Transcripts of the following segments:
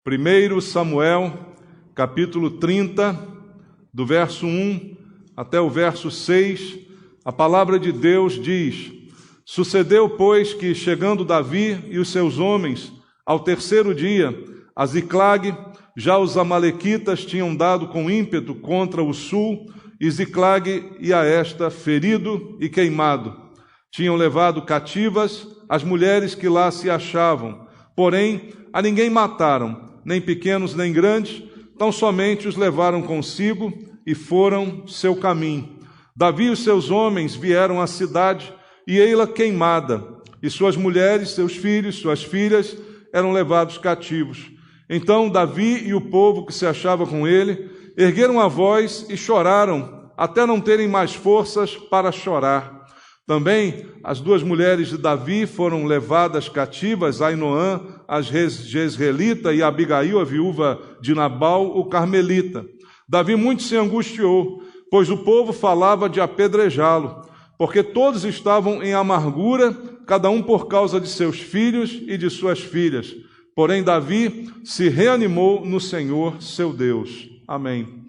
1 Samuel, capítulo 30, do verso 1 até o verso 6, a palavra de Deus diz: Sucedeu, pois, que, chegando Davi e os seus homens, ao terceiro dia, a Ziclag, já os amalequitas tinham dado com ímpeto contra o sul, e Ziclag ia esta ferido e queimado. Tinham levado cativas as mulheres que lá se achavam, porém a ninguém mataram, nem pequenos nem grandes, tão somente os levaram consigo e foram seu caminho. Davi e os seus homens vieram à cidade, e ei-la queimada, e suas mulheres, seus filhos, suas filhas eram levados cativos. Então Davi e o povo que se achava com ele ergueram a voz e choraram, até não terem mais forças para chorar. Também as duas mulheres de Davi foram levadas cativas, Ainoã, a Jezreelita, e Abigail, a viúva de Nabal, o Carmelita. Davi muito se angustiou, pois o povo falava de apedrejá-lo, porque todos estavam em amargura, cada um por causa de seus filhos e de suas filhas. Porém Davi se reanimou no Senhor, seu Deus. Amém.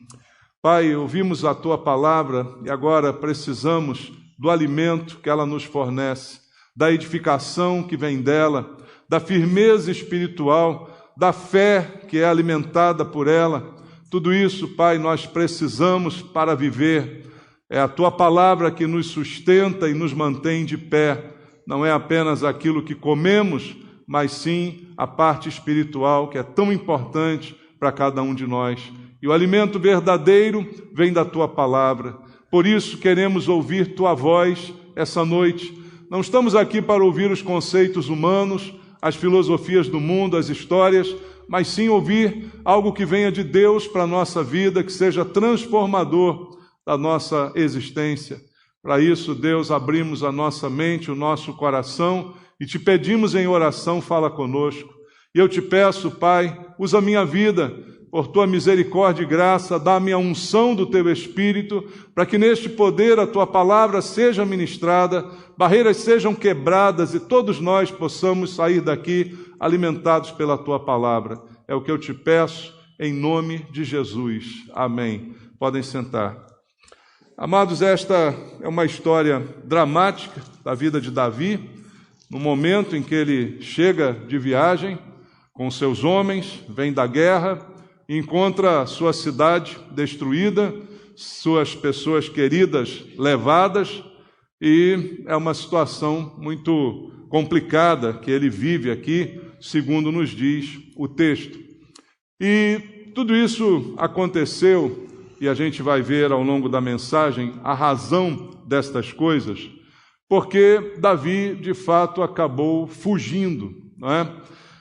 Pai, ouvimos a Tua palavra e agora precisamos do alimento que ela nos fornece, da edificação que vem dela, da firmeza espiritual, da fé que é alimentada por ela. Tudo isso, Pai, nós precisamos para viver. É a Tua palavra que nos sustenta e nos mantém de pé. Não é apenas aquilo que comemos, mas sim a parte espiritual que é tão importante para cada um de nós. E o alimento verdadeiro vem da Tua palavra. Por isso queremos ouvir Tua voz essa noite. Não estamos aqui para ouvir os conceitos humanos, as filosofias do mundo, as histórias, mas sim ouvir algo que venha de Deus para a nossa vida, que seja transformador da nossa existência. Para isso, Deus, abrimos a nossa mente, o nosso coração e Te pedimos em oração, fala conosco. E eu Te peço, Pai, usa a minha vida, por Tua misericórdia e graça, dá-me a unção do Teu Espírito, para que neste poder a Tua palavra seja ministrada, barreiras sejam quebradas e todos nós possamos sair daqui alimentados pela Tua palavra. É o que eu Te peço, em nome de Jesus. Amém. Podem sentar. Amados, esta é uma história dramática da vida de Davi, no momento em que ele chega de viagem com seus homens, vem da guerra, encontra sua cidade destruída, suas pessoas queridas levadas, e é uma situação muito complicada que ele vive aqui, segundo nos diz o texto. E tudo isso aconteceu, e a gente vai ver ao longo da mensagem a razão destas coisas, porque Davi, de fato, acabou fugindo, não é?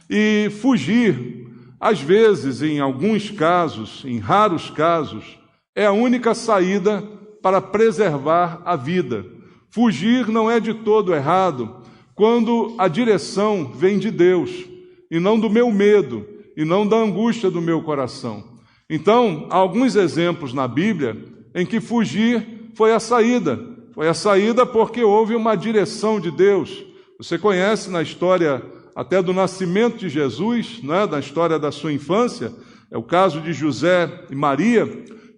E fugir, às vezes, em alguns casos, em raros casos, é a única saída para preservar a vida. Fugir não é de todo errado quando a direção vem de Deus, e não do meu medo, e não da angústia do meu coração. Então, há alguns exemplos na Bíblia em que fugir foi a saída. Foi a saída porque houve uma direção de Deus. Você conhece na história até do nascimento de Jesus, né, da história da sua infância, é o caso de José e Maria,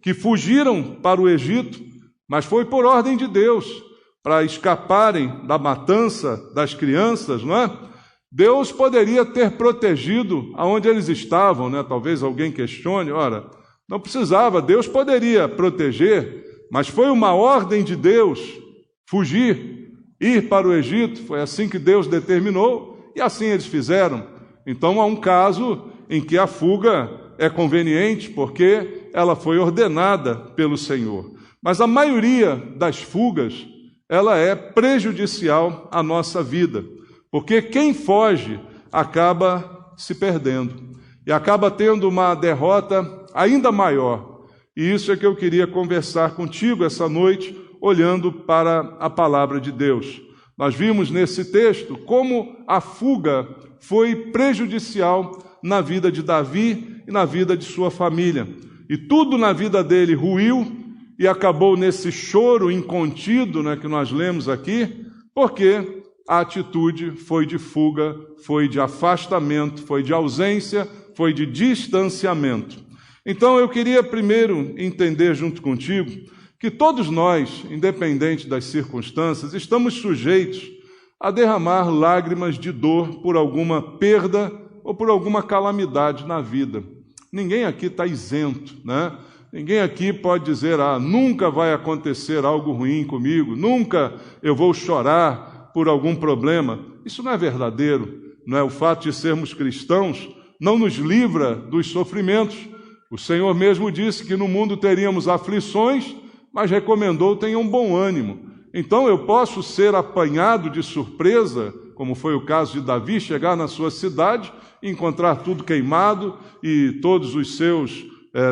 que fugiram para o Egito, mas foi por ordem de Deus, para escaparem da matança das crianças, não é? Deus poderia ter protegido aonde eles estavam, né? Talvez alguém questione, ora, não precisava, Deus poderia proteger, mas foi uma ordem de Deus fugir, ir para o Egito, foi assim que Deus determinou, e assim eles fizeram. Então há um caso em que a fuga é conveniente, porque ela foi ordenada pelo Senhor. Mas a maioria das fugas, ela é prejudicial à nossa vida, porque quem foge acaba se perdendo e acaba tendo uma derrota ainda maior. E isso é que eu queria conversar contigo essa noite, olhando para a palavra de Deus. Nós vimos nesse texto como a fuga foi prejudicial na vida de Davi e na vida de sua família. E tudo na vida dele ruiu e acabou nesse choro incontido, né, que nós lemos aqui, porque a atitude foi de fuga, foi de afastamento, foi de ausência, foi de distanciamento. Então eu queria primeiro entender junto contigo que todos nós, independente das circunstâncias, estamos sujeitos a derramar lágrimas de dor por alguma perda ou por alguma calamidade na vida. Ninguém aqui está isento, né? Ninguém aqui pode dizer, nunca vai acontecer algo ruim comigo, nunca eu vou chorar por algum problema. Isso não é verdadeiro, não é? O fato de sermos cristãos não nos livra dos sofrimentos. O Senhor mesmo disse que no mundo teríamos aflições, mas recomendou tenham bom ânimo. Então eu posso ser apanhado de surpresa, como foi o caso de Davi, chegar na sua cidade e encontrar tudo queimado e todos os seus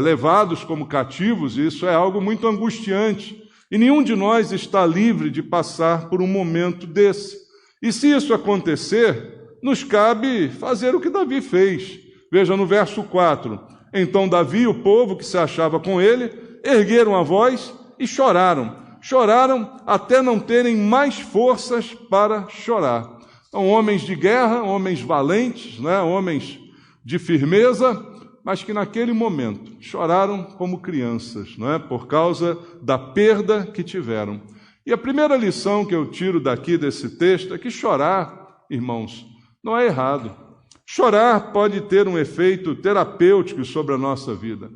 levados como cativos. Isso é algo muito angustiante. E nenhum de nós está livre de passar por um momento desse. E se isso acontecer, nos cabe fazer o que Davi fez. Veja no verso 4. Então Davi e o povo que se achava com ele ergueram a voz e choraram. Choraram até não terem mais forças para chorar. Então, homens de guerra, homens valentes, né? Homens de firmeza, mas que naquele momento choraram como crianças, não é? Por causa da perda que tiveram. E a primeira lição que eu tiro daqui desse texto é que chorar, irmãos, não é errado. Chorar pode ter um efeito terapêutico sobre a nossa vida.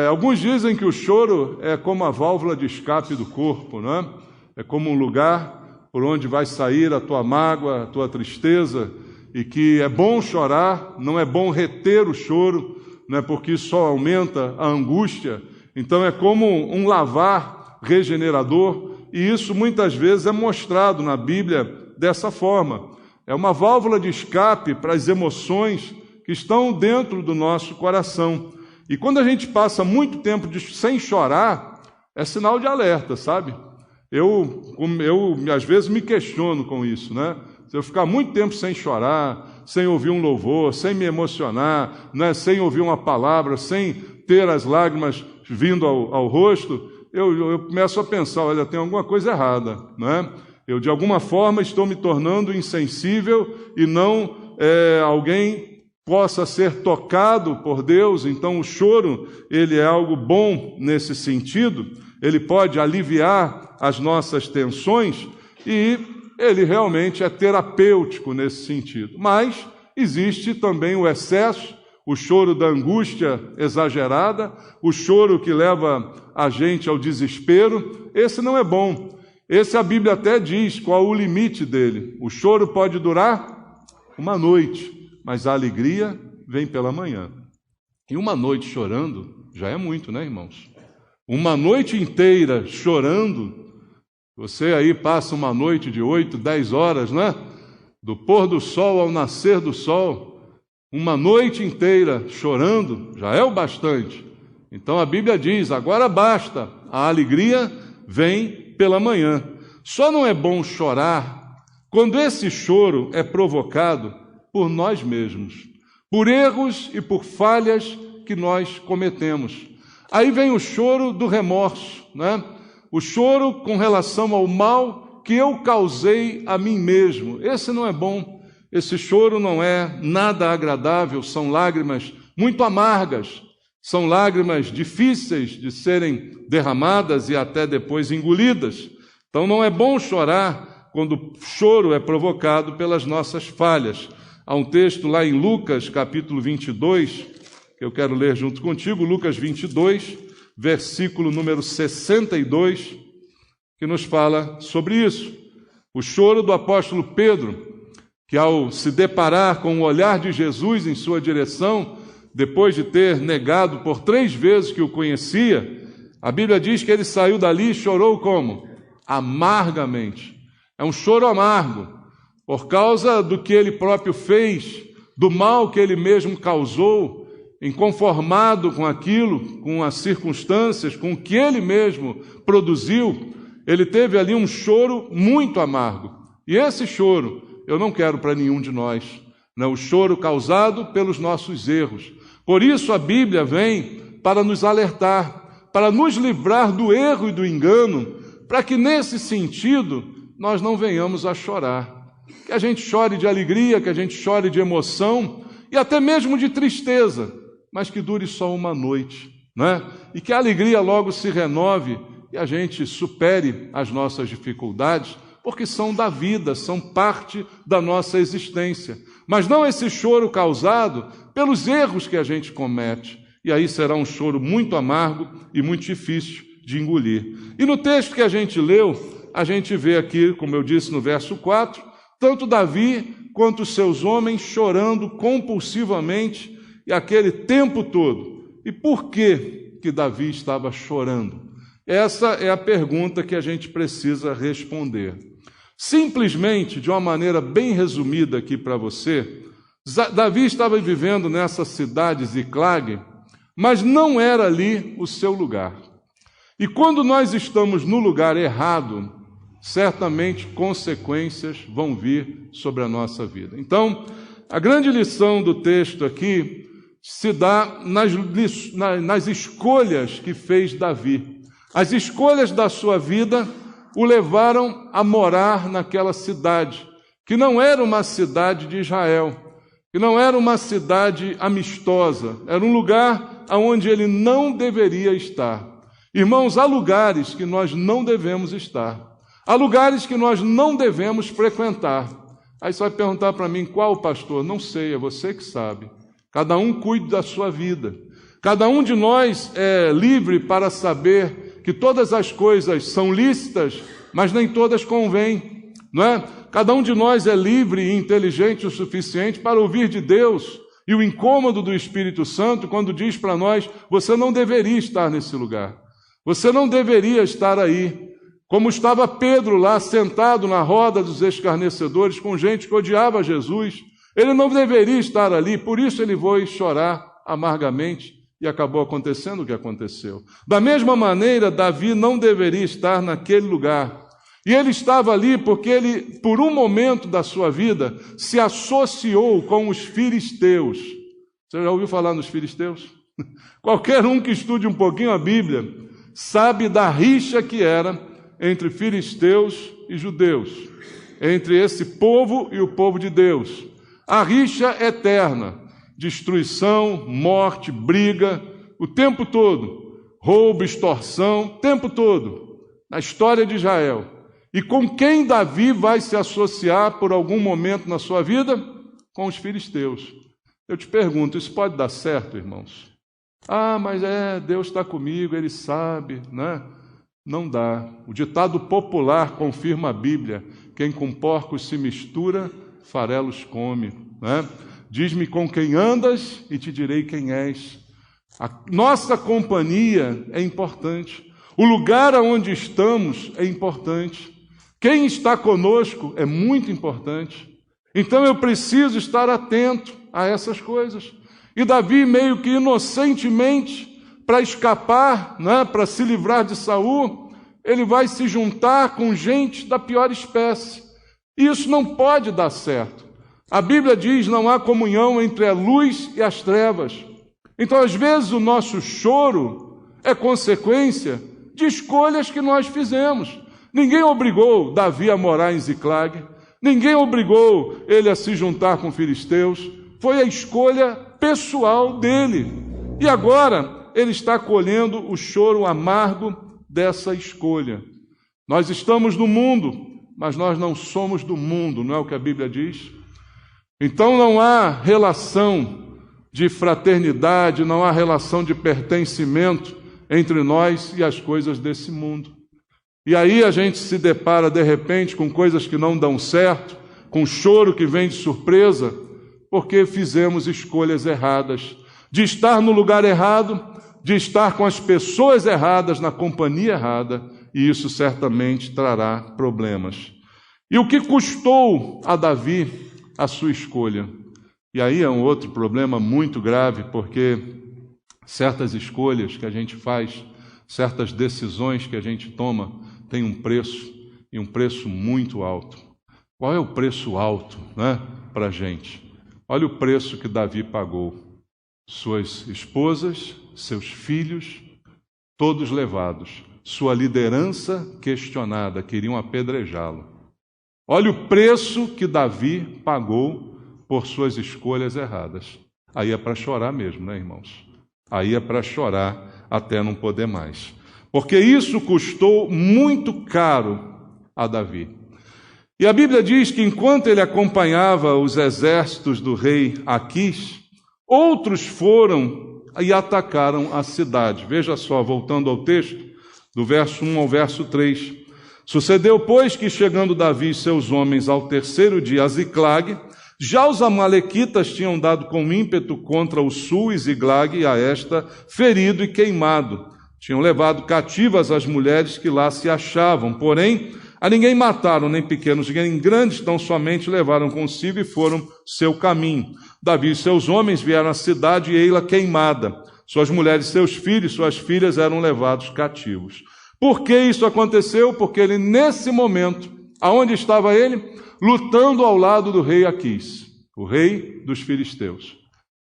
Alguns dizem que o choro é como a válvula de escape do corpo, não é? É como um lugar por onde vai sair a tua mágoa, a tua tristeza, e que é bom chorar, não é bom reter o choro, né, porque isso só aumenta a angústia. Então é como um lavar regenerador, e isso muitas vezes é mostrado na Bíblia dessa forma. É uma válvula de escape para as emoções que estão dentro do nosso coração. E quando a gente passa muito tempo sem chorar, é sinal de alerta, sabe? Eu às vezes me questiono com isso, né? Se eu ficar muito tempo sem chorar, sem ouvir um louvor, sem me emocionar, né? Sem ouvir uma palavra, sem ter as lágrimas vindo ao rosto, eu começo a pensar, olha, tem alguma coisa errada, né? Eu, de alguma forma, estou me tornando insensível e não alguém possa ser tocado por Deus. Então o choro, ele é algo bom nesse sentido, ele pode aliviar as nossas tensões e ele realmente é terapêutico nesse sentido. Mas existe também o excesso, o choro da angústia exagerada, o choro que leva a gente ao desespero. Esse não é bom. Esse a Bíblia até diz qual o limite dele. O choro pode durar uma noite, mas a alegria vem pela manhã. E uma noite chorando já é muito, né, irmãos? Uma noite inteira chorando, você aí passa uma noite de 8, 10 horas, né? Do pôr do sol ao nascer do sol, uma noite inteira chorando já é o bastante. Então a Bíblia diz, agora basta, a alegria vem pela manhã. Só não é bom chorar quando esse choro é provocado por nós mesmos, por erros e por falhas que nós cometemos. Aí vem o choro do remorso, né? O choro com relação ao mal que eu causei a mim mesmo. Esse não é bom. Esse choro não é nada agradável, são lágrimas muito amargas, são lágrimas difíceis de serem derramadas e até depois engolidas. Então não é bom chorar quando o choro é provocado pelas nossas falhas. Há um texto lá em Lucas, capítulo 22, que eu quero ler junto contigo, Lucas 22, versículo número 62, que nos fala sobre isso. O choro do apóstolo Pedro, que ao se deparar com o olhar de Jesus em sua direção, depois de ter negado por 3 vezes que o conhecia, a Bíblia diz que ele saiu dali e chorou como? Amargamente. É um choro amargo, por causa do que ele próprio fez, do mal que ele mesmo causou, inconformado com aquilo, com as circunstâncias, com o que ele mesmo produziu, ele teve ali um choro muito amargo. E esse choro eu não quero para nenhum de nós, né? O choro causado pelos nossos erros. Por isso a Bíblia vem para nos alertar, para nos livrar do erro e do engano, para que nesse sentido nós não venhamos a chorar. Que a gente chore de alegria, que a gente chore de emoção, e até mesmo de tristeza, mas que dure só uma noite, né? E que a alegria logo se renove e a gente supere as nossas dificuldades, porque são da vida, são parte da nossa existência. Mas não esse choro causado pelos erros que a gente comete. E aí será um choro muito amargo e muito difícil de engolir. E no texto que a gente leu, a gente vê aqui, como eu disse no verso 4, tanto Davi quanto os seus homens chorando compulsivamente e aquele tempo todo. E por que Davi estava chorando? Essa é a pergunta que a gente precisa responder. Simplesmente, de uma maneira bem resumida aqui para você, Davi estava vivendo nessa cidade Ziclag, mas não era ali o seu lugar. E quando nós estamos no lugar errado, certamente consequências vão vir sobre a nossa vida. Então, a grande lição do texto aqui se dá nas escolhas que fez Davi. As escolhas da sua vida o levaram a morar naquela cidade, que não era uma cidade de Israel, que não era uma cidade amistosa, era um lugar onde ele não deveria estar. Irmãos, há lugares que nós não devemos estar, há lugares que nós não devemos frequentar. Aí você vai perguntar para mim, qual pastor? Não sei, é você que sabe. Cada um cuide da sua vida. Cada um de nós é livre para saber que todas as coisas são lícitas, mas nem todas convêm, não é? Cada um de nós é livre e inteligente o suficiente para ouvir de Deus. E o incômodo do Espírito Santo quando diz para nós, você não deveria estar nesse lugar. Você não deveria estar aí. Como estava Pedro lá sentado na roda dos escarnecedores com gente que odiava Jesus. Ele não deveria estar ali, por isso ele foi chorar amargamente. E acabou acontecendo o que aconteceu. Da mesma maneira, Davi não deveria estar naquele lugar. E ele estava ali porque ele, por um momento da sua vida, se associou com os filisteus. Você já ouviu falar nos filisteus? Qualquer um que estude um pouquinho a Bíblia sabe da rixa que era entre filisteus e judeus, entre esse povo e o povo de Deus. A rixa eterna. Destruição, morte, briga, o tempo todo, roubo, extorsão, o tempo todo, na história de Israel. E com quem Davi vai se associar por algum momento na sua vida? Com os filisteus. Eu te pergunto, isso pode dar certo, irmãos? Ah, mas Deus está comigo, Ele sabe, né? Não dá. O ditado popular confirma a Bíblia, quem com porcos se mistura, farelos come, né? Diz-me com quem andas e te direi quem és. A nossa companhia é importante. O lugar onde estamos é importante. Quem está conosco é muito importante. Então eu preciso estar atento a essas coisas. E Davi, meio que inocentemente, para escapar, né, para se livrar de Saul, ele vai se juntar com gente da pior espécie. E isso não pode dar certo. A Bíblia diz, não há comunhão entre a luz e as trevas. Então, às vezes, o nosso choro é consequência de escolhas que nós fizemos. Ninguém obrigou Davi a morar em Ziclag, ninguém obrigou ele a se juntar com filisteus, foi a escolha pessoal dele. E agora, ele está colhendo o choro amargo dessa escolha. Nós estamos no mundo, mas nós não somos do mundo, não é o que a Bíblia diz? Então não há relação de fraternidade, não há relação de pertencimento entre nós e as coisas desse mundo. E aí a gente se depara de repente com coisas que não dão certo, com choro que vem de surpresa, porque fizemos escolhas erradas, de estar no lugar errado, de estar com as pessoas erradas, na companhia errada, e isso certamente trará problemas. E o que custou a Davi a sua escolha? E aí é um outro problema muito grave, porque certas escolhas que a gente faz, certas decisões que a gente toma, têm um preço, e um preço muito alto. Qual é o preço alto, né, para a gente? Olha o preço que Davi pagou. Suas esposas, seus filhos, todos levados. Sua liderança questionada, queriam apedrejá-lo. Olha o preço que Davi pagou por suas escolhas erradas. aí é para chorar mesmo, né, irmãos? Aí é para chorar até não poder mais. Porque isso custou muito caro a Davi. E a Bíblia diz que enquanto ele acompanhava os exércitos do rei Aquis, outros foram e atacaram a cidade. Veja só, voltando ao texto, do verso 1 ao verso 3. Sucedeu, pois, que chegando Davi e seus homens ao terceiro dia a Ziclag, já os amalequitas tinham dado com ímpeto contra o sul e Ziclag e a esta, ferido e queimado. Tinham levado cativas as mulheres que lá se achavam, porém, a ninguém mataram, nem pequenos, nem grandes, tão somente levaram consigo e foram seu caminho. Davi e seus homens vieram à cidade e ei-la queimada. Suas mulheres, seus filhos, suas filhas eram levados cativos. Por que isso aconteceu? Porque ele, nesse momento, aonde estava ele? Lutando ao lado do rei Aquis, o rei dos filisteus.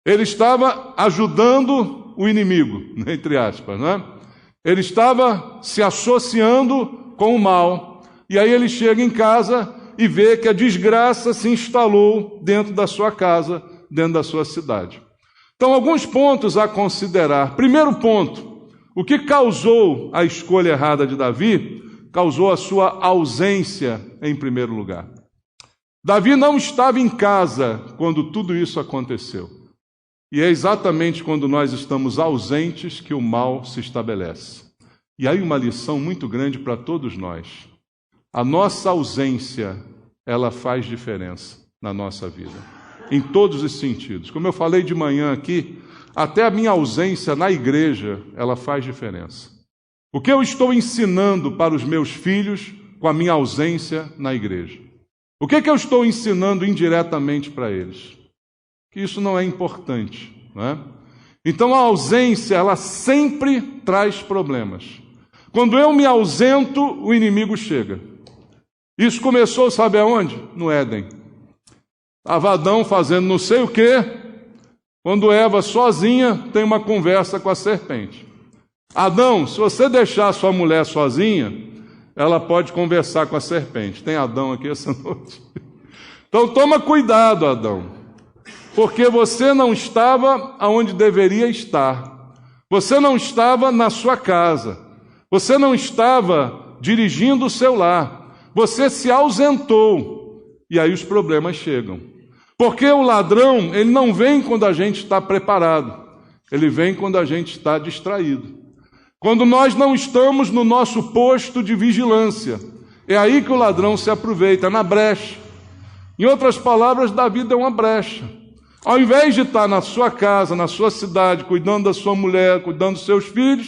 Ele estava ajudando o inimigo, entre aspas, não é? Ele estava se associando com o mal. E aí ele chega em casa e vê que a desgraça se instalou dentro da sua casa, dentro da sua cidade. Então, alguns pontos a considerar. Primeiro ponto, o que causou a escolha errada de Davi? Causou a sua ausência em primeiro lugar. Davi não estava em casa quando tudo isso aconteceu. E é exatamente quando nós estamos ausentes que o mal se estabelece. E aí uma lição muito grande para todos nós. A nossa ausência, ela faz diferença na nossa vida, em todos os sentidos. Como eu falei de manhã aqui, até a minha ausência na igreja, ela faz diferença. O que eu estou ensinando para os meus filhos com a minha ausência na igreja? O que eu estou ensinando indiretamente para eles? Que isso não é importante, não é? Então a ausência, ela sempre traz problemas. Quando eu me ausento, o inimigo chega. Isso começou, sabe aonde? No Éden. Estava Adão fazendo não sei o quê, quando Eva sozinha tem uma conversa com a serpente. Adão, se você deixar sua mulher sozinha, ela pode conversar com a serpente. Tem Adão aqui essa noite? Então toma cuidado, Adão, porque você não estava aonde deveria estar. Você não estava na sua casa. Você não estava dirigindo o seu lar. Você se ausentou, e aí os problemas chegam. Porque o ladrão, ele não vem quando a gente está preparado, ele vem quando a gente está distraído. Quando nós não estamos no nosso posto de vigilância, é aí que o ladrão se aproveita, na brecha. Em outras palavras, Davi deu uma brecha. Ao invés de estar na sua casa, na sua cidade, cuidando da sua mulher, cuidando dos seus filhos,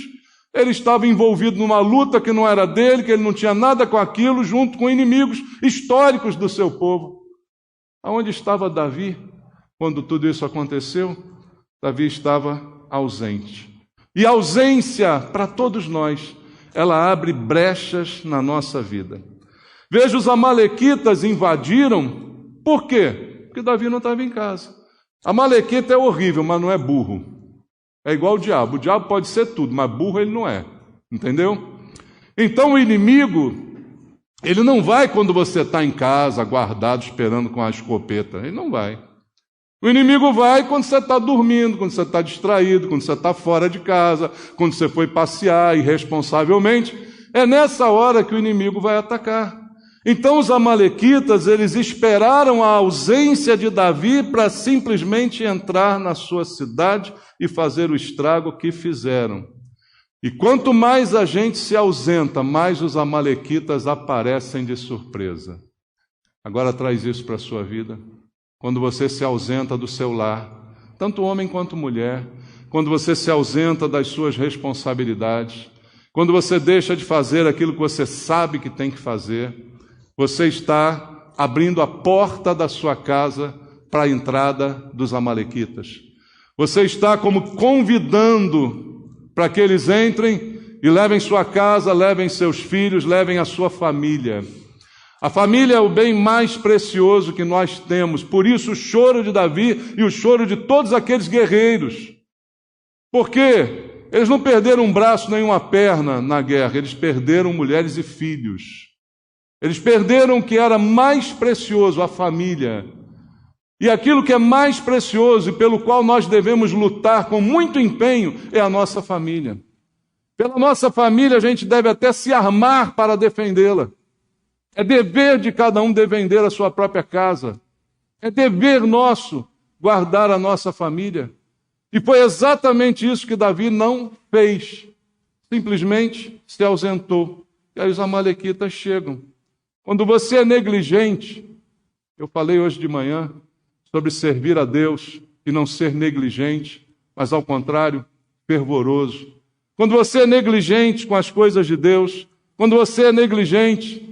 ele estava envolvido numa luta que não era dele, que ele não tinha nada com aquilo, junto com inimigos históricos do seu povo. Aonde estava Davi quando tudo isso aconteceu? Davi estava ausente. E a ausência, para todos nós, ela abre brechas na nossa vida. Veja, os amalequitas invadiram. Por quê? Porque Davi não estava em casa. Amalequita é horrível, mas não é burro. É igual o diabo. O diabo pode ser tudo, mas burro ele não é. Entendeu? Então o inimigo, ele não vai quando você está em casa, guardado, esperando com a escopeta. Ele não vai. O inimigo vai quando você está dormindo, quando você está distraído, quando você está fora de casa, quando você foi passear irresponsavelmente. É nessa hora que o inimigo vai atacar. Então os amalequitas, eles esperaram a ausência de Davi para simplesmente entrar na sua cidade e fazer o estrago que fizeram. E quanto mais a gente se ausenta, mais os amalequitas aparecem de surpresa. Agora traz isso para a sua vida. Quando você se ausenta do seu lar, tanto homem quanto mulher, quando você se ausenta das suas responsabilidades, quando você deixa de fazer aquilo que você sabe que tem que fazer, você está abrindo a porta da sua casa para a entrada dos amalequitas. Você está como convidando para que eles entrem e levem sua casa, levem seus filhos, levem a sua família. A família é o bem mais precioso que nós temos. Por isso o choro de Davi e o choro de todos aqueles guerreiros. Por quê? Eles não perderam um braço nem uma perna na guerra, eles perderam mulheres e filhos. Eles perderam o que era mais precioso, a família. E aquilo que é mais precioso e pelo qual nós devemos lutar com muito empenho é a nossa família. Pela nossa família, a gente deve até se armar para defendê-la. É dever de cada um defender a sua própria casa. É dever nosso guardar a nossa família. E foi exatamente isso que Davi não fez. Simplesmente se ausentou. E aí os amalequitas chegam. Quando você é negligente, eu falei hoje de manhã sobre servir a Deus e não ser negligente, mas ao contrário, fervoroso. Quando você é negligente com as coisas de Deus, quando você é negligente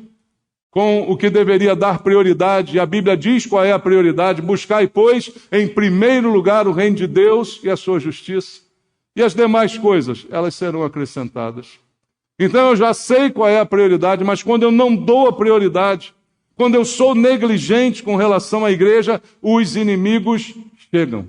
com o que deveria dar prioridade, e a Bíblia diz qual é a prioridade: buscai, pois, em primeiro lugar o reino de Deus e a sua justiça, e as demais coisas, elas serão acrescentadas. Então eu já sei qual é a prioridade, mas quando eu não dou a prioridade, quando eu sou negligente com relação à igreja, os inimigos chegam.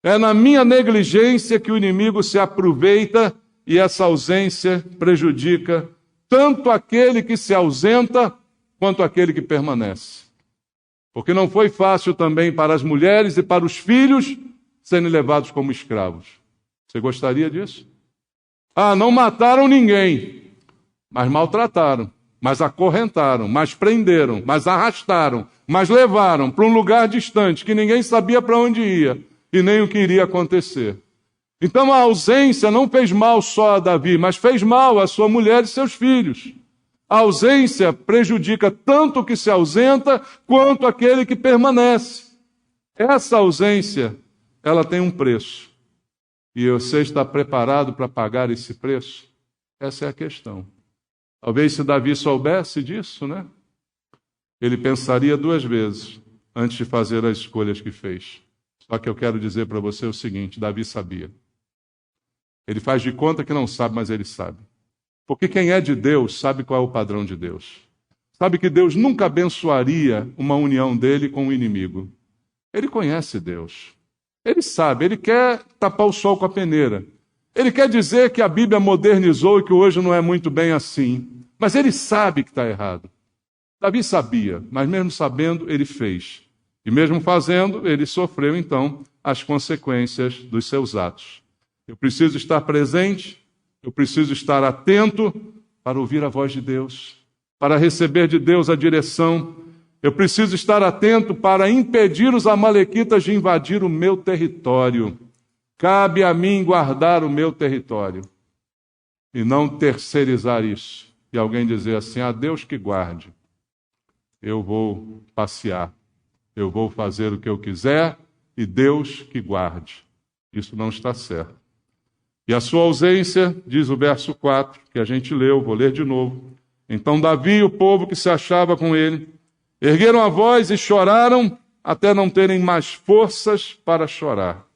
É na minha negligência que o inimigo se aproveita, e essa ausência prejudica tanto aquele que se ausenta, quanto aquele que permanece. Porque não foi fácil também para as mulheres e para os filhos serem levados como escravos. Você gostaria disso? Não mataram ninguém, mas maltrataram, mas acorrentaram, mas prenderam, mas arrastaram, mas levaram para um lugar distante, que ninguém sabia para onde ia e nem o que iria acontecer. Então a ausência não fez mal só a Davi, mas fez mal a sua mulher e seus filhos. A ausência prejudica tanto o que se ausenta, quanto aquele que permanece. Essa ausência, ela tem um preço. E você está preparado para pagar esse preço? Essa é a questão. Talvez se Davi soubesse disso, né? Ele pensaria 2 vezes antes de fazer as escolhas que fez. Só que eu quero dizer para você o seguinte: Davi sabia. Ele faz de conta que não sabe, mas ele sabe. Porque quem é de Deus sabe qual é o padrão de Deus. Sabe que Deus nunca abençoaria uma união dele com o inimigo. Ele conhece Deus. Ele sabe, ele quer tapar o sol com a peneira. Ele quer dizer que a Bíblia modernizou e que hoje não é muito bem assim. Mas ele sabe que está errado. Davi sabia, mas mesmo sabendo, ele fez. E mesmo fazendo, ele sofreu, então, as consequências dos seus atos. Eu preciso estar presente, eu preciso estar atento para ouvir a voz de Deus, para receber de Deus a direção. Eu preciso estar atento para impedir os amalequitas de invadir o meu território. Cabe a mim guardar o meu território e não terceirizar isso. E alguém dizer assim: Deus que guarde, eu vou passear, eu vou fazer o que eu quiser e Deus que guarde. Isso não está certo. E a sua ausência, diz o verso 4, que a gente leu, vou ler de novo. Então Davi e o povo que se achava com ele ergueram a voz e choraram até não terem mais forças para chorar.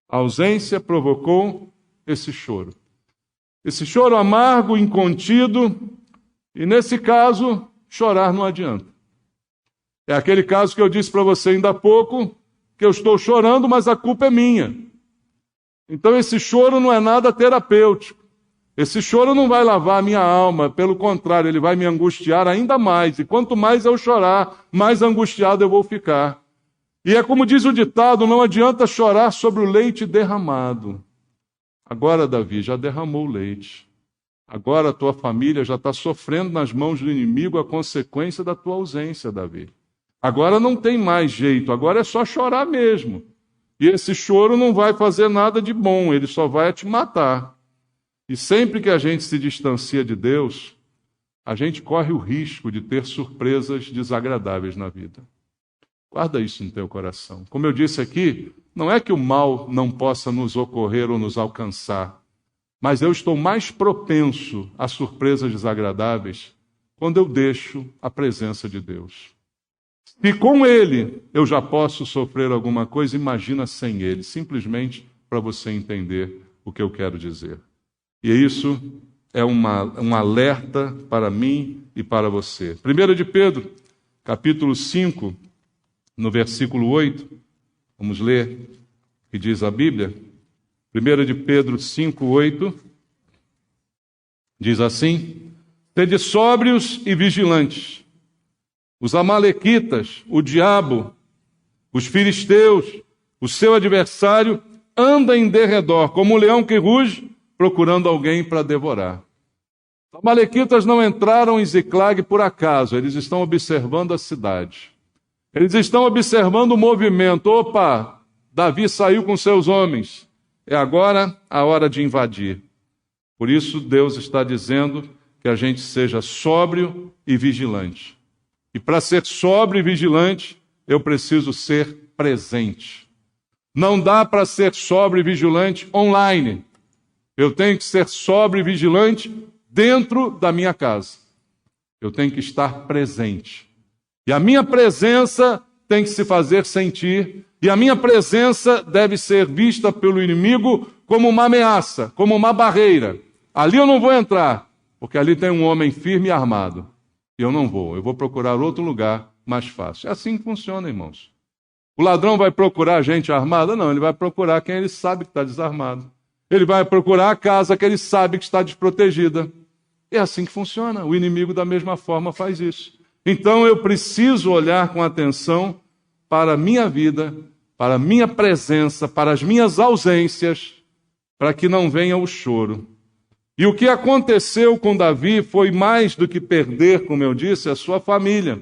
A ausência provocou esse choro. Esse choro amargo, incontido, e nesse caso, chorar não adianta. É aquele caso que eu disse para você ainda há pouco, que eu estou chorando, mas a culpa é minha. Então esse choro não é nada terapêutico. Esse choro não vai lavar a minha alma, pelo contrário, ele vai me angustiar ainda mais. E quanto mais eu chorar, mais angustiado eu vou ficar. E é como diz o ditado: não adianta chorar sobre o leite derramado. Agora, Davi, já derramou o leite. Agora a tua família já está sofrendo nas mãos do inimigo a consequência da tua ausência, Davi. Agora não tem mais jeito, agora é só chorar mesmo. E esse choro não vai fazer nada de bom, ele só vai te matar. E sempre que a gente se distancia de Deus, a gente corre o risco de ter surpresas desagradáveis na vida. Guarda isso no teu coração. Como eu disse aqui, não é que o mal não possa nos ocorrer ou nos alcançar, mas eu estou mais propenso a surpresas desagradáveis quando eu deixo a presença de Deus. Se com Ele eu já posso sofrer alguma coisa, imagina sem Ele, simplesmente para você entender o que eu quero dizer. E isso é um alerta para mim e para você. 1 de Pedro, capítulo 5, no versículo 8, vamos ler o que diz a Bíblia. 1 de Pedro 5, 8, diz assim: sede sóbrios e vigilantes. Os amalequitas, o diabo, Os filisteus, o seu adversário, anda em derredor, como um leão que ruge, procurando alguém para devorar. Os amalequitas não entraram em Ziclag por acaso, eles estão observando a cidade. Eles estão observando o movimento. Opa, Davi saiu com seus homens. É agora a hora de invadir. Por isso Deus está dizendo que a gente seja sóbrio e vigilante. E para ser sóbrio e vigilante, eu preciso ser presente. Não dá para ser sóbrio e vigilante online. Eu tenho que ser sóbrio e vigilante dentro da minha casa. Eu tenho que estar presente. E a minha presença tem que se fazer sentir. E a minha presença deve ser vista pelo inimigo como uma ameaça, como uma barreira. Ali eu não vou entrar, porque ali tem um homem firme e armado. E eu não vou. Eu vou procurar outro lugar mais fácil. É assim que funciona, irmãos. O ladrão vai procurar gente armada? Não, ele vai procurar quem ele sabe que está desarmado. Ele vai procurar a casa que ele sabe que está desprotegida. É assim que funciona. O inimigo, da mesma forma, faz isso. Então, eu preciso olhar com atenção para a minha vida, para a minha presença, para as minhas ausências, para que não venha o choro. E o que aconteceu com Davi foi mais do que perder, como eu disse, a sua família.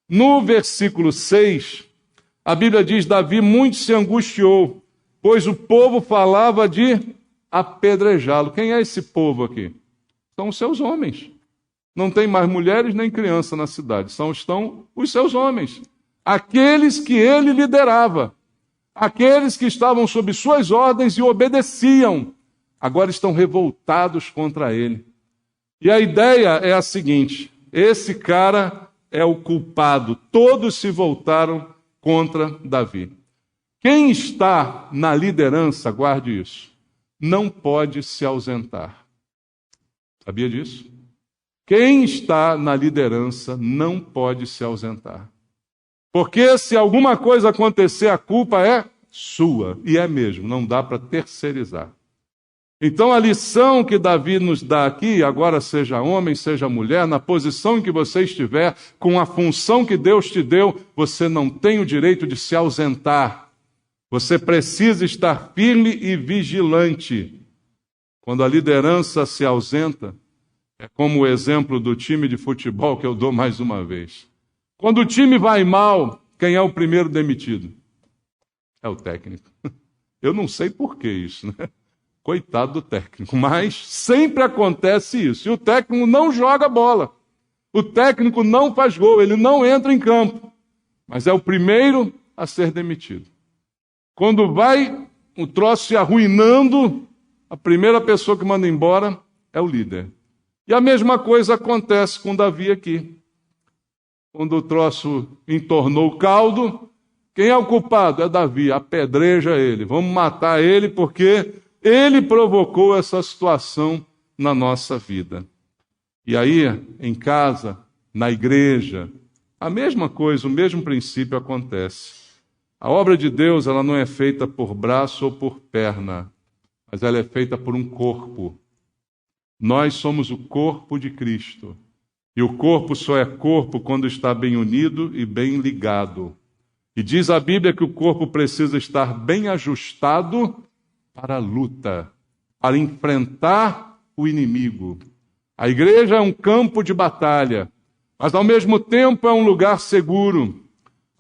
No versículo 6, a Bíblia diz: Davi muito se angustiou, pois o povo falava de apedrejá-lo. Quem é esse povo aqui? São os seus homens. Não tem mais mulheres nem criança na cidade. Estão os seus homens. Aqueles que ele liderava. Aqueles que estavam sob suas ordens e obedeciam. Agora estão revoltados contra ele. E a ideia é a seguinte: esse cara é o culpado. Todos se voltaram contra Davi. Quem está na liderança, guarde isso, não pode se ausentar. Sabia disso? Quem está na liderança não pode se ausentar. Porque se alguma coisa acontecer, a culpa é sua. E é mesmo, não dá para terceirizar. Então a lição que Davi nos dá aqui, agora seja homem, seja mulher, na posição em que você estiver, com a função que Deus te deu, você não tem o direito de se ausentar. Você precisa estar firme e vigilante. Quando a liderança se ausenta, é como o exemplo do time de futebol que eu dou mais uma vez. Quando o time vai mal, quem é o primeiro demitido? É o técnico. Eu não sei por que isso, né? Coitado do técnico, mas sempre acontece isso. E o técnico não joga bola. O técnico não faz gol, ele não entra em campo. Mas é o primeiro a ser demitido. Quando vai o troço se arruinando, a primeira pessoa que manda embora é o líder. E a mesma coisa acontece com Davi aqui. Quando o troço entornou o caldo, quem é o culpado? É Davi, apedreja ele. Vamos matar ele porque ele provocou essa situação na nossa vida. E aí, em casa, na igreja, a mesma coisa, o mesmo princípio acontece. A obra de Deus, ela não é feita por braço ou por perna, mas ela é feita por um corpo. Nós somos o corpo de Cristo. E o corpo só é corpo quando está bem unido e bem ligado. E diz a Bíblia que o corpo precisa estar bem ajustado para a luta, para enfrentar o inimigo. A igreja é um campo de batalha, mas ao mesmo tempo é um lugar seguro,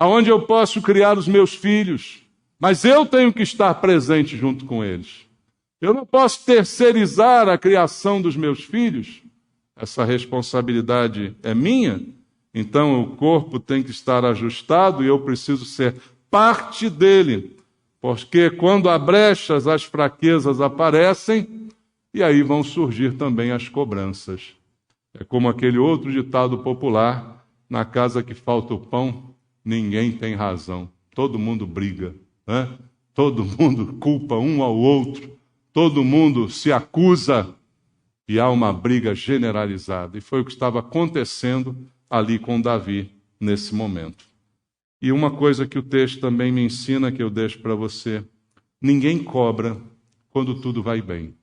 onde eu posso criar os meus filhos, mas eu tenho que estar presente junto com eles. Eu não posso terceirizar a criação dos meus filhos, essa responsabilidade é minha, então o corpo tem que estar ajustado e eu preciso ser parte dele. Porque quando há brechas, as fraquezas aparecem e aí vão surgir também as cobranças. É como aquele outro ditado popular: na casa que falta o pão, ninguém tem razão. Todo mundo briga, né? Todo mundo culpa um ao outro, todo mundo se acusa e há uma briga generalizada. E foi o que estava acontecendo ali com Davi nesse momento. E uma coisa que o texto também me ensina, que eu deixo para você: ninguém cobra quando tudo vai bem.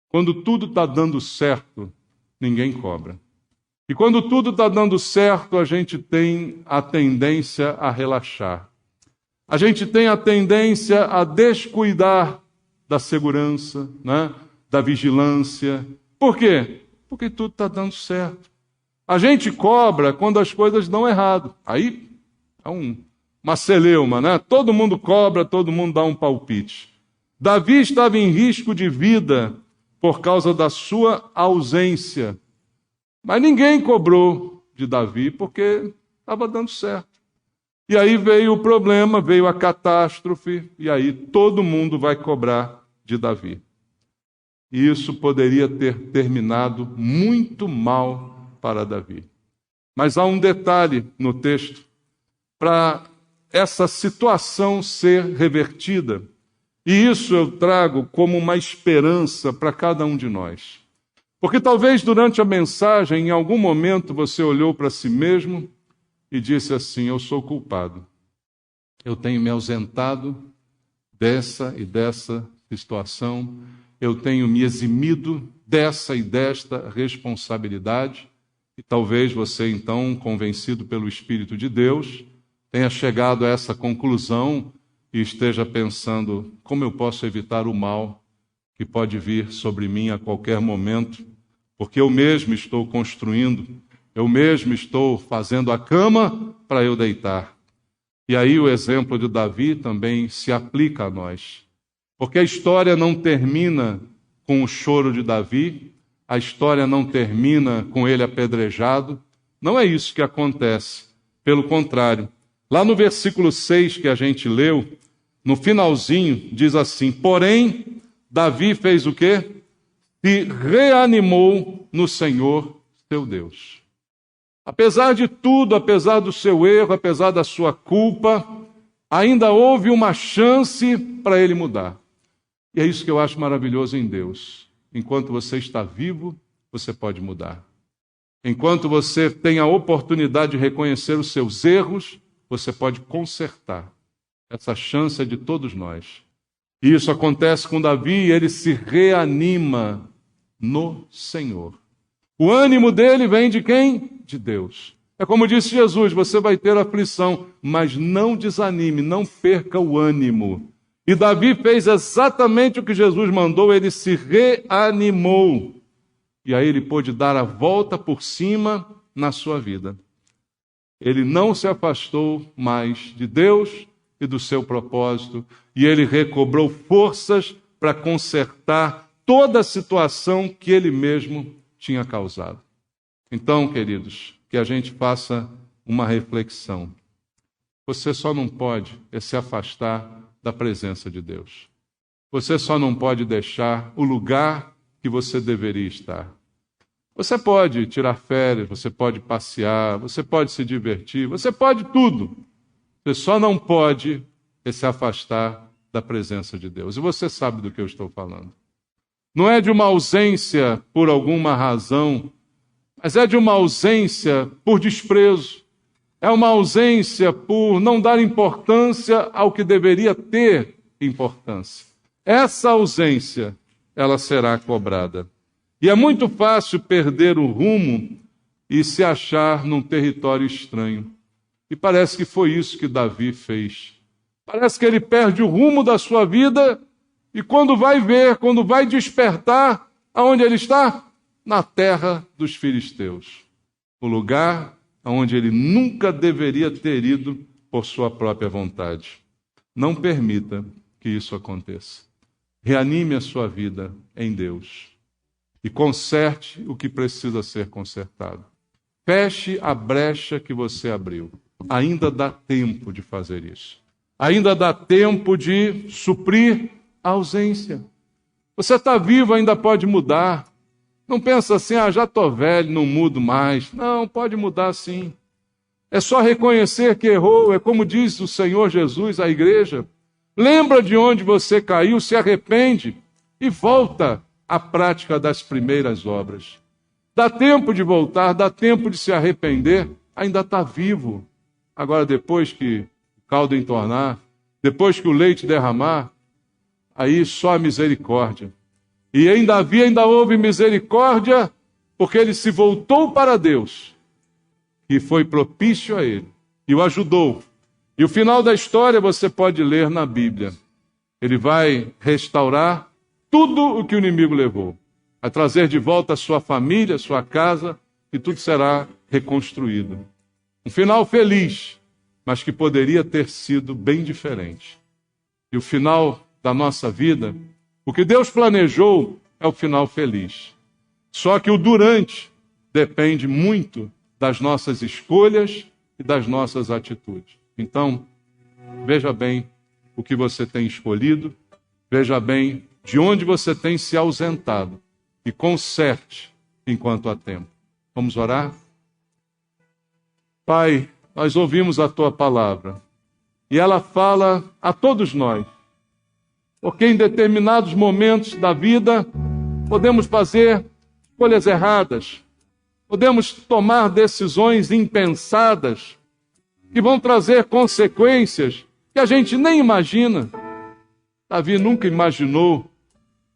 Quando tudo está dando certo, ninguém cobra. E quando tudo está dando certo, a gente tem a tendência a relaxar. A gente tem a tendência a descuidar da segurança, né? Da vigilância. Por quê? Porque tudo está dando certo. A gente cobra quando as coisas dão errado. Aí é uma celeuma, né? Todo mundo cobra, todo mundo dá um palpite. Davi estava em risco de vida por causa da sua ausência. Mas ninguém cobrou de Davi porque estava dando certo. E aí veio o problema, veio a catástrofe, e aí todo mundo vai cobrar de Davi. E isso poderia ter terminado muito mal para Davi. Mas há um detalhe no texto para essa situação ser revertida. E isso eu trago como uma esperança para cada um de nós. Porque talvez durante a mensagem, em algum momento, você olhou para si mesmo e disse assim: eu sou culpado. Eu tenho me ausentado dessa e dessa situação. Eu tenho me eximido dessa e desta responsabilidade. E talvez você, então, convencido pelo Espírito de Deus, tenha chegado a essa conclusão e esteja pensando: como eu posso evitar o mal que pode vir sobre mim a qualquer momento? Porque eu mesmo estou construindo, eu mesmo estou fazendo a cama para eu deitar. E aí o exemplo de Davi também se aplica a nós. Porque a história não termina com o choro de Davi, a história não termina com ele apedrejado. Não é isso que acontece. Pelo contrário, lá no versículo 6 que a gente leu, no finalzinho, diz assim: porém, Davi fez o quê? Se reanimou no Senhor, seu Deus. Apesar de tudo, apesar do seu erro, apesar da sua culpa, ainda houve uma chance para ele mudar. E é isso que eu acho maravilhoso em Deus. Enquanto você está vivo, você pode mudar. Enquanto você tem a oportunidade de reconhecer os seus erros, você pode consertar. Essa chance é de todos nós. E isso acontece com Davi e ele se reanima no Senhor. O ânimo dele vem de quem? De Deus. É como disse Jesus: você vai ter aflição, mas não desanime, não perca o ânimo. E Davi fez exatamente o que Jesus mandou, ele se reanimou. E aí ele pôde dar a volta por cima na sua vida. Ele não se afastou mais de Deus e do seu propósito, e ele recobrou forças para consertar toda a situação que ele mesmo tinha causado. Então, queridos, que a gente faça uma reflexão. Você só não pode se afastar da presença de Deus. Você só não pode deixar o lugar que você deveria estar. Você pode tirar férias, você pode passear, você pode se divertir, você pode tudo. Você só não pode se afastar da presença de Deus. E você sabe do que eu estou falando. Não é de uma ausência por alguma razão, mas é de uma ausência por desprezo. É uma ausência por não dar importância ao que deveria ter importância. Essa ausência, ela será cobrada. E é muito fácil perder o rumo e se achar num território estranho. E parece que foi isso que Davi fez. Parece que ele perde o rumo da sua vida e quando vai ver, quando vai despertar, aonde ele está? Na terra dos filisteus. O lugar onde ele nunca deveria ter ido por sua própria vontade. Não permita que isso aconteça. Reanime a sua vida em Deus e conserte o que precisa ser consertado. Feche a brecha que você abriu. Ainda dá tempo de fazer isso. Ainda dá tempo de suprir a ausência. Você está vivo, ainda pode mudar. Não pensa assim: já estou velho, não mudo mais. Não, pode mudar sim. É só reconhecer que errou. É como diz o Senhor Jesus à igreja. Lembra de onde você caiu, se arrepende e volta à prática das primeiras obras. Dá tempo de voltar, dá tempo de se arrepender, ainda está vivo. Agora, depois que o caldo entornar, depois que o leite derramar, aí só a misericórdia. E em Davi ainda houve misericórdia, porque ele se voltou para Deus, que foi propício a ele, e o ajudou, E o final da história você pode ler na Bíblia. Ele vai restaurar tudo o que o inimigo levou. Vai trazer de volta a sua família, a sua casa, e tudo será reconstruído. Um final feliz, mas que poderia ter sido bem diferente. E o final da nossa vida, o que Deus planejou é o final feliz. Só que o durante depende muito das nossas escolhas e das nossas atitudes. Então, veja bem o que você tem escolhido, veja bem de onde você tem se ausentado e conserte enquanto há tempo. Vamos orar? Pai, nós ouvimos a Tua palavra e ela fala a todos nós, porque em determinados momentos da vida podemos fazer escolhas erradas, podemos tomar decisões impensadas que vão trazer consequências que a gente nem imagina. Davi nunca imaginou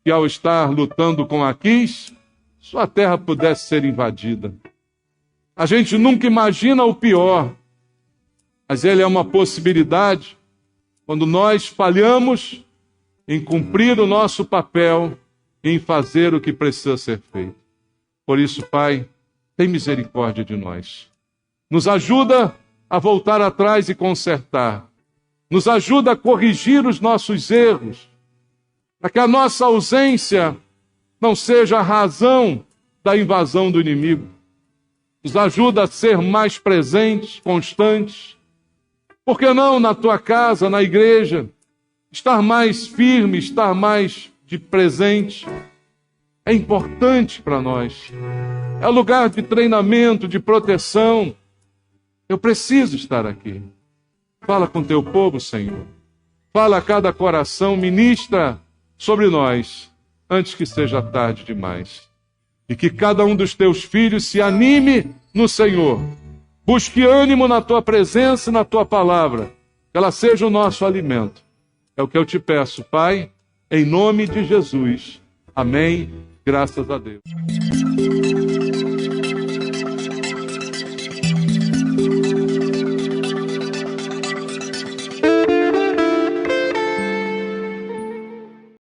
que ao estar lutando com Aquis, sua terra pudesse ser invadida. A gente nunca imagina o pior, mas ele é uma possibilidade quando nós falhamos em cumprir o nosso papel, em fazer o que precisa ser feito. Por isso, Pai, tem misericórdia de nós. Nos ajuda a voltar atrás e consertar. Nos ajuda a corrigir os nossos erros, para que a nossa ausência não seja a razão da invasão do inimigo. Nos ajuda a ser mais presentes, constantes. Por que não na tua casa, na igreja, estar mais firme, estar mais de presente? É importante para nós. É lugar de treinamento, de proteção. Eu preciso estar aqui. Fala com teu povo, Senhor. Fala a cada coração, ministra sobre nós, antes que seja tarde demais. E que cada um dos teus filhos se anime no Senhor. Busque ânimo na tua presença e na tua palavra. Que ela seja o nosso alimento. É o que eu te peço, Pai, em nome de Jesus. Amém. Graças a Deus.